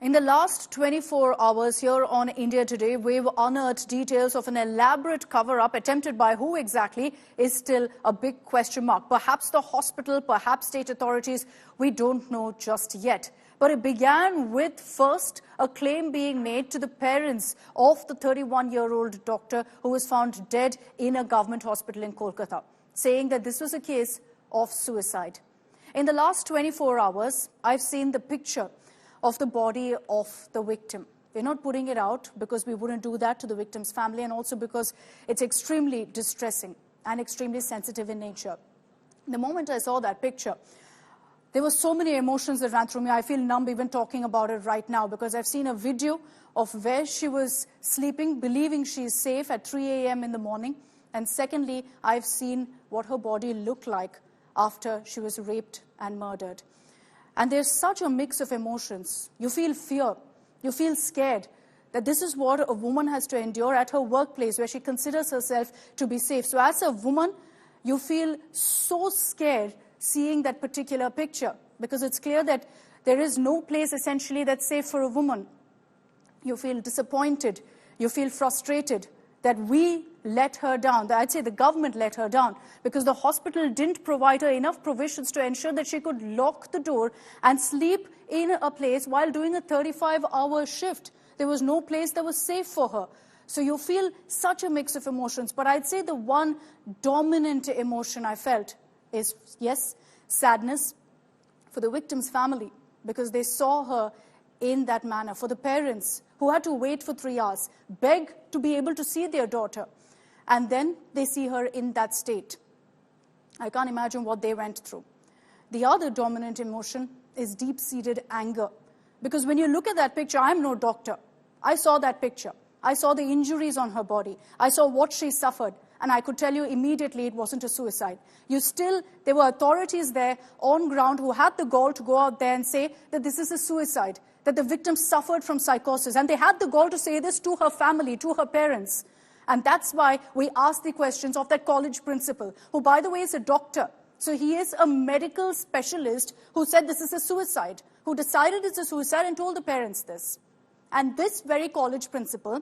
In the last 24 hours here on India Today, we've unearthed details of an elaborate cover-up attempted by who exactly is still a big question mark. Perhaps the hospital, perhaps state authorities, we don't know just yet. But it began with first a claim being made to the parents of the 31-year-old doctor who was found dead in a government hospital in Kolkata, saying that this was a case of suicide. In the last 24 hours, I've seen the picture of the body of the victim. We're not putting it out because we wouldn't do that to the victim's family, and also because it's extremely distressing and extremely sensitive in nature. The moment I saw that picture, there were so many emotions that ran through me. I feel numb even talking about it right now, because I've seen a video of where she was sleeping, believing she's safe at 3 a.m. in the morning. And secondly, I've seen what her body looked like after she was raped and murdered. And there's such a mix of emotions. You feel fear, you feel scared that this is what a woman has to endure at her workplace where she considers herself to be safe. So as a woman, you feel so scared seeing that particular picture, because it's clear that there is no place essentially that's safe for a woman. You feel disappointed, you feel frustrated that we let her down. I'd say the government let her down, because the hospital didn't provide her enough provisions to ensure that she could lock the door and sleep in a place while doing a 35-hour shift. There was no place that was safe for her. So you feel such a mix of emotions. But I'd say the one dominant emotion I felt is, yes, sadness for the victim's family, because they saw her in that manner. For the parents who had to wait for 3 hours, beg to be able to see their daughter, and then they see her in that state. I can't imagine what they went through. The other dominant emotion is deep-seated anger. Because when you look at that picture, I'm no doctor. I saw that picture. I saw the injuries on her body. I saw what she suffered. And I could tell you immediately it wasn't a suicide. There were authorities there on ground who had the gall to go out there and say that this is a suicide, that the victim suffered from psychosis. And they had the gall to say this to her family, to her parents. And that's why we asked the questions of that college principal, who, by the way, is a doctor. So he is a medical specialist who said this is a suicide, who decided it's a suicide and told the parents this. And this very college principal,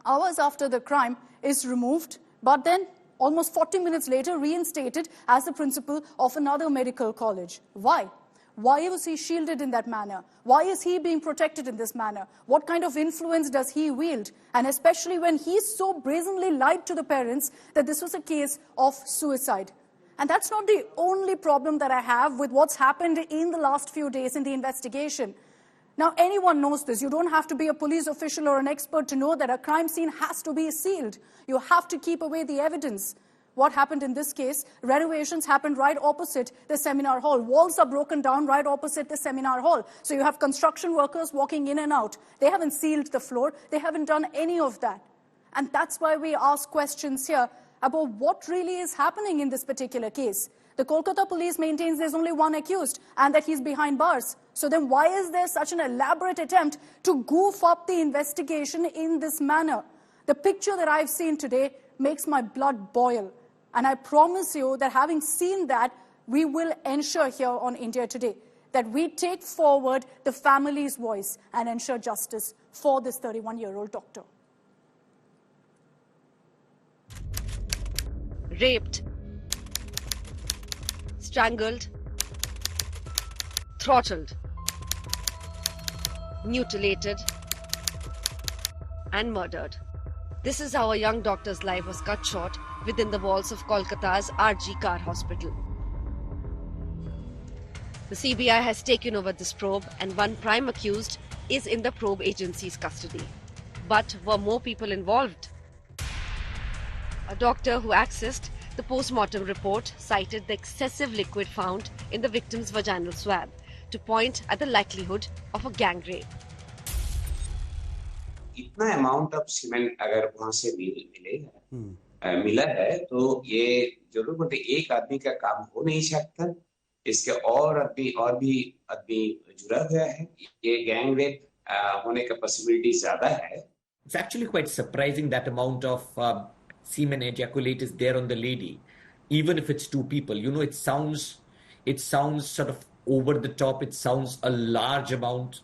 hours after the crime, is removed, but then almost 40 minutes later reinstated as the principal of another medical college. Why? Why was he shielded in that manner? Why is he being protected in this manner? What kind of influence does he wield? And especially when he so brazenly lied to the parents that this was a case of suicide. And that's not the only problem that I have with what's happened in the last few days in the investigation. Now, anyone knows this. You don't have to be a police official or an expert to know that a crime scene has to be sealed. You have to keep away the evidence. What happened in this case? Renovations happened right opposite the seminar hall. Walls are broken down right opposite the seminar hall. So you have construction workers walking in and out. They haven't sealed the floor. They haven't done any of that. And that's why we ask questions here about what really is happening in this particular case. The Kolkata police maintains there's only one accused and that he's behind bars. So then why is there such an elaborate attempt to goof up the investigation in this manner? The picture that I've seen today makes my blood boil. And I promise you that having seen that, we will ensure here on India Today that we take forward the family's voice and ensure justice for this 31-year-old doctor. Raped, strangled, throttled, mutilated, and murdered. This is how a young doctor's life was cut short within the walls of Kolkata's RG Kar Hospital. The CBI has taken over this probe, and one prime accused is in the probe agency's custody. But were more people involved? A doctor who accessed the post-mortem report cited the excessive liquid found in the victim's vaginal swab to point at the likelihood of a gang rape. इतना amount of cement अगर वहां से मिला है तो ये जरूर बोलते एक आदमी का काम हो नहीं सकता. इसके और भी आदमी जुड़ा हुआ है. ये गैंग रेप होने का पॉसिबिलिटी ज्यादा है. It's actually quite surprising that amount of semen ejaculate is there on the lady, even if it's two people. You know, it sounds sort of over the top. It sounds a large amount,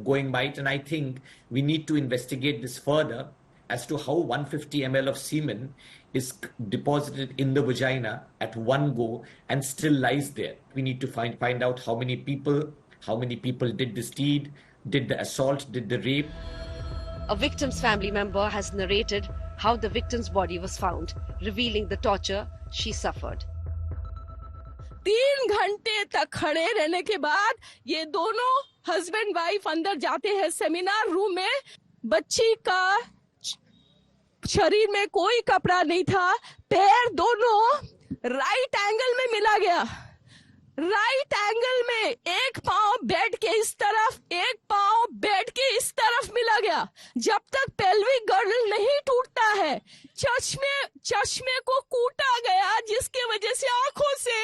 going by it, and I think we need to investigate this further as to how 150 ml of semen is deposited in the vagina at one go and still lies there. We need to find out how many people did this deed, did the assault, did the rape. A victim's family member has narrated how the victim's body was found, revealing the torture she suffered. 3 घंटे तक खड़े रहने के बाद ये दोनों husband wife अंदर जाते हैं सेमिनार रूम में। बच्ची का शरीर में कोई कपड़ा नहीं था, पैर दोनों राइट एंगल में मिला गया। राइट एंगल में एक पांव बेड के इस तरफ, एक पांव बेड के इस तरफ मिला गया। जब तक पेल्विक गर्डल नहीं टूटता है, चश्मे को कूटा गया, जिसके वजह से आंखों से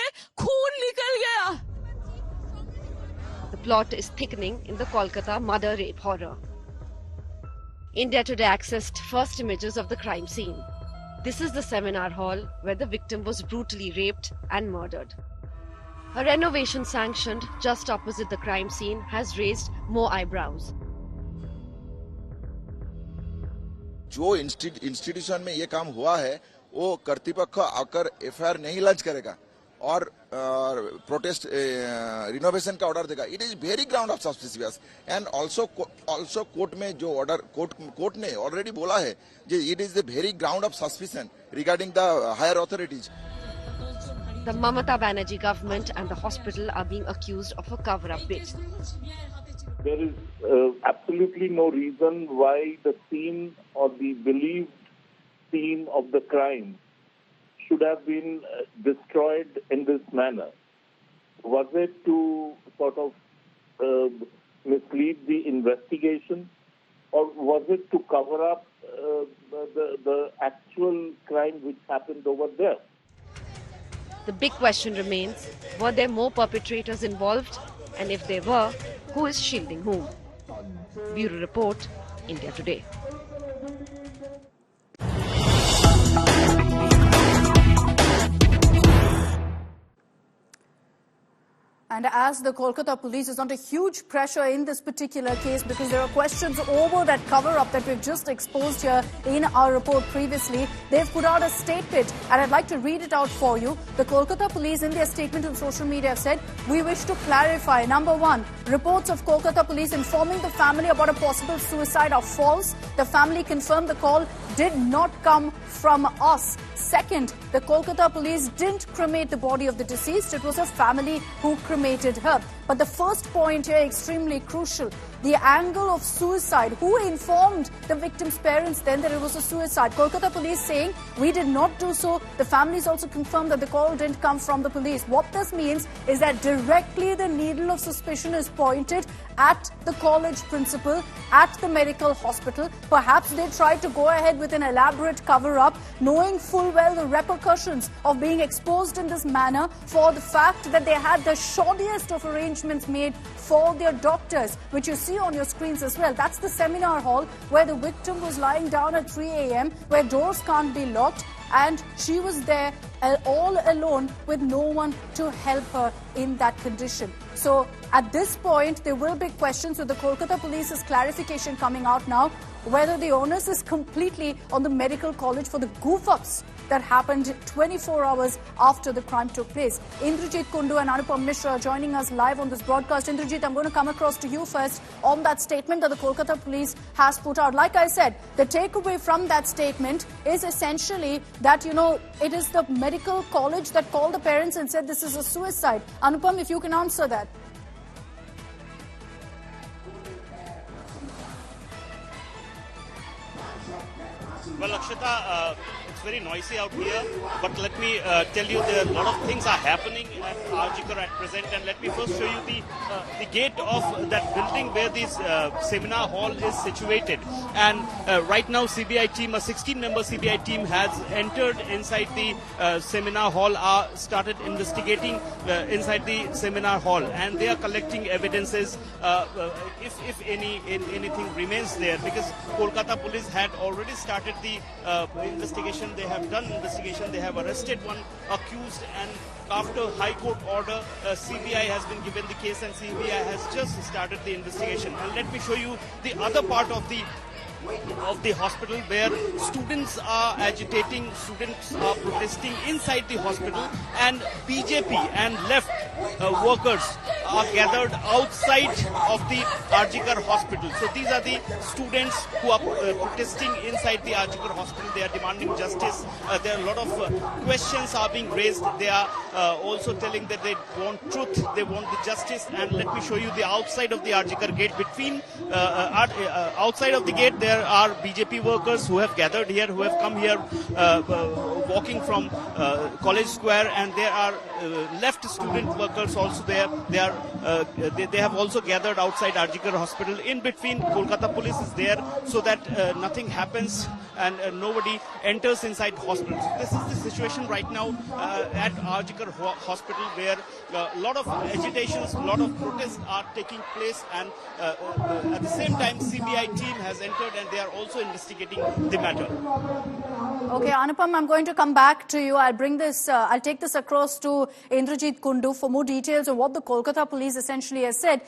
खून निकल गया। The plot is thickening in the Kolkata murder rape horror. India Today accessed first images of the crime scene. This is the seminar hall where the victim was brutally raped and murdered. A renovation sanctioned just opposite the crime scene has raised more eyebrows. जो institution में ये काम हुआ है वो कर्तृपक्ष आकर FIR नहीं launch करेगा और प्रोटेस्ट रिनोवेशन का ऑर्डर देगा। It is very ground of suspicious and also court में जो ऑर्डर कोर्ट ने ऑलरेडी बोला है कि it is the very ground of suspicion regarding the higher authorities. The Mamata Banerjee government and the hospital are being accused of a cover-up bid. There is absolutely no reason why the scene or the believed scene of the crime should have been destroyed in this manner. Was it to sort of mislead the investigation, or was it to cover up the actual crime which happened over there? The big question remains, were there more perpetrators involved? And if there were, who is shielding whom? Bureau Report, India Today. And as the Kolkata police is under huge pressure in this particular case because there are questions over that cover-up that we've just exposed here in our report previously, they've put out a statement and I'd like to read it out for you. The Kolkata police in their statement on social media have said, we wish to clarify, number one, reports of Kolkata police informing the family about a possible suicide are false. The family confirmed the call did not come from us. Second, the Kolkata police didn't cremate the body of the deceased. It was her family who cremated her. But the first point here, extremely crucial, the angle of suicide. Who informed the victim's parents then that it was a suicide? Kolkata police saying, we did not do so. The families also confirmed that the call didn't come from the police. What this means is that directly the needle of suspicion is pointed at the college principal, at the medical hospital. Perhaps they tried to go ahead with an elaborate cover-up, knowing full well the repercussions of being exposed in this manner for the fact that they had the shoddiest of arrangements made for their doctors, which you see on your screens as well. That's the seminar hall where the victim was lying down at 3 a.m., where doors can't be locked, and she was there all alone with no one to help her in that condition. So at this point, there will be questions with the Kolkata police's clarification coming out now, whether the onus is completely on the medical college for the goof-ups that happened 24 hours after the crime took place. Indrajit Kundu and Anupam Mishra are joining us live on this broadcast. Indrajit, I'm going to come across to you first on that statement that the Kolkata police has put out. Like I said, the takeaway from that statement is essentially that, it is the medical college that called the parents and said this is a suicide. Anupam, if you can answer that. Well, Akshata, it's very noisy out here, but let me tell you there are a lot of things are happening at RG Kar at present, and let me first show you the gate of that building where this seminar hall is situated. And right now, CBI team, a 16-member CBI team has entered inside the seminar hall, started investigating inside the seminar hall, and they are collecting evidences if anything remains there, because Kolkata police had already started the investigation They have done investigation. They have arrested one accused, and after High Court order, CBI has been given the case, and CBI has just started the investigation. And let me show you the other part of the hospital, where students are agitating, students are protesting inside the hospital, and BJP and left workers are gathered outside of the RG Kar hospital. So these are the students who are protesting inside the RG Kar hospital. They are demanding justice. There are a lot of questions are being raised. They are also telling that they want truth, they want the justice. And let me show you the outside of the RG Kar gate. Between outside of the gate, there are BJP workers who have gathered here, who have come here walking from College Square, and there are left student workers also there. They have also gathered outside RG Kar hospital. In between, Kolkata police is there so that nothing happens and nobody enters inside hospitals. This is the situation right now at RG Kar hospital, where a lot of agitations, a lot of protests are taking place, and at the same time CBI team has entered and they are also investigating the matter. Okay, Anupam, I'm going to come back to you. I'll take this across to Indrajit Kundu for more details on what the Kolkata police essentially has said.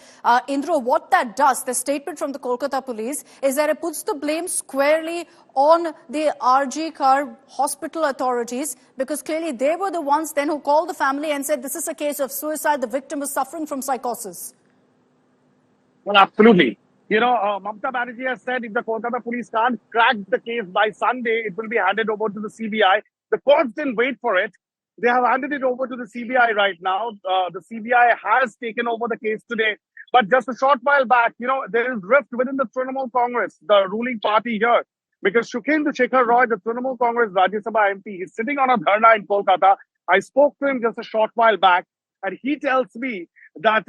Indra, what that does, the statement from the Kolkata police, is that it puts the blame squarely on the RG Kar hospital authorities, because clearly they were the ones then who called the family and said this is a case of suicide, the victim is suffering from psychosis. Well, absolutely. You know, Mamata Banerjee has said if the Kolkata police can't crack the case by Sunday, it will be handed over to the CBI. The courts didn't wait for it. They have handed it over to the CBI right now. The CBI has taken over the case today. But just a short while back, you know, there is rift within the Trinamool Congress, the ruling party here. Because Shukhendra Shekhar Roy, the Trinamool Congress Rajya Sabha MP, is sitting on a dharna in Kolkata. I spoke to him just a short while back, and he tells me that,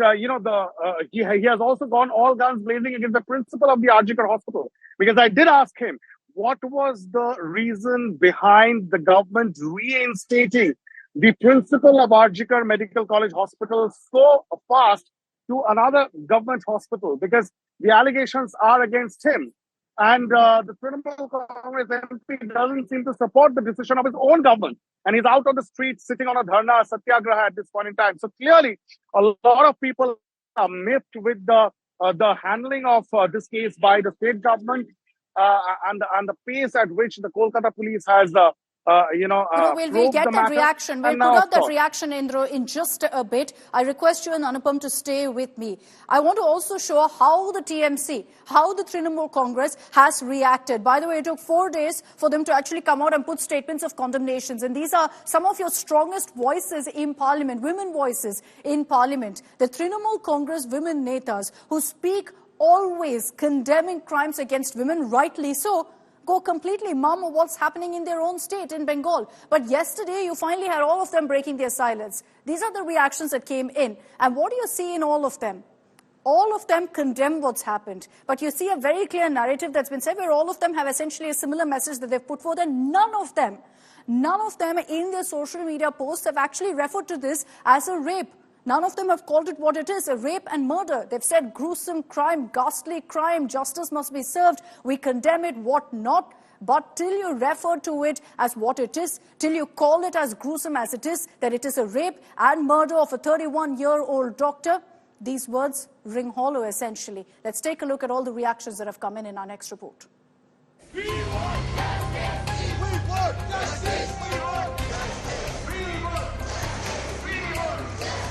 he has also gone all guns blazing against the principal of the RG Kar hospital. Because I did ask him, what was the reason behind the government reinstating the principal of RG Kar Medical College Hospital so fast to another government hospital? Because the allegations are against him. And the Trinamool Congress MP doesn't seem to support the decision of his own government. And he's out on the streets sitting on a dharna, satyagraha at this point in time. So clearly, a lot of people are miffed with the handling of this case by the state government and the pace at which the Kolkata police has we'll get that reaction. We'll put out that reaction, Indra, in just a bit. I request you and Anupam to stay with me. I want to also show how the TMC, how the Trinamool Congress has reacted. By the way, it took 4 days for them to actually come out and put statements of condemnations. And these are some of your strongest voices in Parliament, women voices in Parliament. The Trinamool Congress women netas who speak always condemning crimes against women, rightly so, go completely mum of what's happening in their own state in Bengal. But yesterday, you finally had all of them breaking their silence. These are the reactions that came in. And what do you see in all of them? All of them condemn what's happened. But you see a very clear narrative that's been said where all of them have essentially a similar message that they've put forth, and none of them in their social media posts have actually referred to this as a rape. None of them have called it what it is, a rape and murder. They've said gruesome crime, ghastly crime, justice must be served, we condemn it, what not. But till you refer to it as what it is, till you call it as gruesome as it is, that it is a rape and murder of a 31-year-old doctor, these words ring hollow essentially. Let's take a look at all the reactions that have come in our next report. We want justice! We want justice! We want justice! We want justice! We want justice!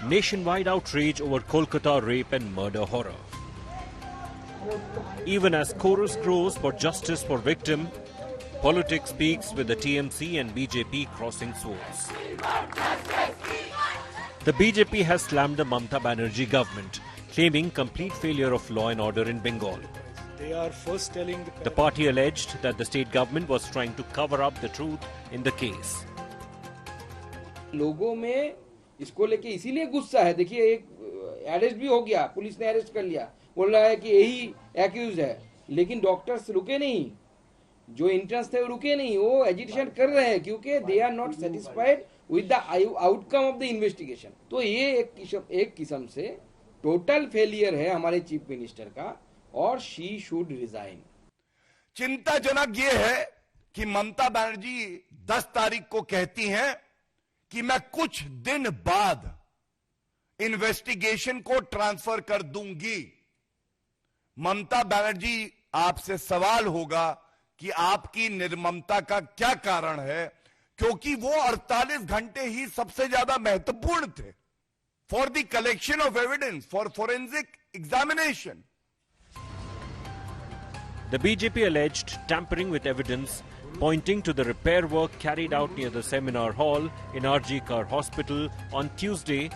Nationwide outrage over Kolkata rape and murder horror. Even as chorus grows for justice for victim, politics speaks with the TMC and BJP crossing swords. The BJP has slammed the Mamata Banerjee government, claiming complete failure of law and order in Bengal. They are first telling the party alleged that the state government was trying to cover up the truth in the case. लोगों में इसको लेके इसीलिए गुस्सा है. देखिए एक arrest भी हो गया, पुलिस ने अरेस्ट कर लिया, बोल रहा है कि यही एक्यूज है, लेकिन डॉक्टर्स रुके नहीं, जो इंटर्न्स थे वो रुके नहीं, वो एजिटेशन कर रहे हैं क्योंकि they are not satisfied with the outcome of the investigation. तो ये एक किस्म से टोटल फेलियर है हमारे चीफ मिनिस्टर का, और शी शुड रिजाइन. चिंताजनक ये है कि ममता बनर्जी 10 तारीख को कहती हैं कि मैं कुछ दिन बाद इन्वेस्टिगेशन को ट्रांसफर कर दूंगी। ममता बनर्जी, आपसे सवाल होगा कि आपकी निर्ममता का क्या कारण है, क्योंकि वो 48 घंटे ही सबसे ज्यादा महत्वपूर्ण थे for the collection of evidence, for forensic examination. The BJP alleged tampering with evidence pointing to the repair work carried out near the seminar hall in RG Kar Hospital on Tuesday,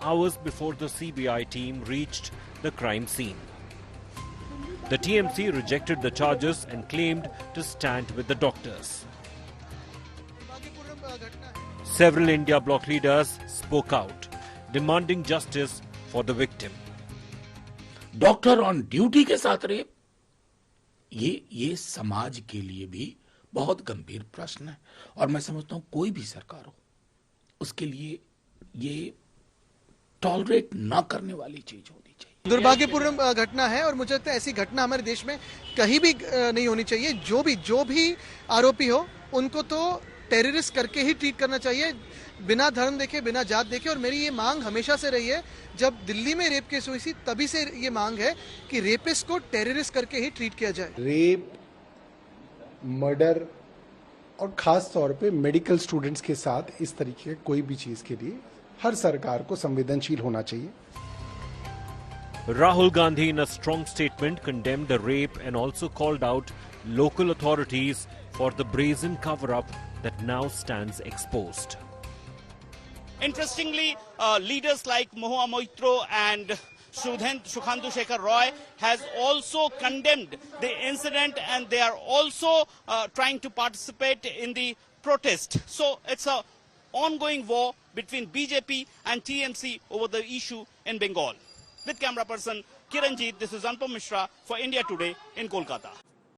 hours before the CBI team reached the crime scene. The TMC rejected the charges and claimed to stand with the doctors. Several India bloc leaders spoke out, demanding justice for the victim. Doctor on duty के साथ rape, ये समाज के लिए भी बहुत गंभीर प्रश्न है और मैं समझता हूं कोई भी सरकार हो उसके लिए ये टॉलरेट ना करने वाली चीज होनी चाहिए। दुर्भाग्यपूर्ण घटना है और मुझे लगता है ऐसी घटना हमारे देश में कहीं भी नहीं होनी चाहिए। जो भी आरोपी हो उनको तो टेररिस्ट करके ही ट्रीट करना चाहिए, बिना धर्म देखे, बिना जात देखे। और मेरी ये मांग हमेशा से रही है, जब दिल्ली में रेप केस हुई थी तभी से ये मांग है कि रेपिस्ट को टेररिस्ट करके ही ट्रीट किया जाए। रेप, मर्डर और खास तौर पे मेडिकल स्टूडेंट्स के साथ इस तरीके की कोई भी चीज के लिए हर सरकार को संवेदनशील होना चाहिए। Rahul Gandhi, in a strong statement, condemned the rape and also called out local authorities for the brazen cover-up that now stands exposed. Interestingly, leaders like Mahua Moitro and Sukhantu Shekhar Roy has also condemned the incident, and they are also trying to participate in the protest. So it's an ongoing war between BJP and TMC over the issue in Bengal. With camera person Kiranjit, this is Anupam Mishra for India Today in Kolkata.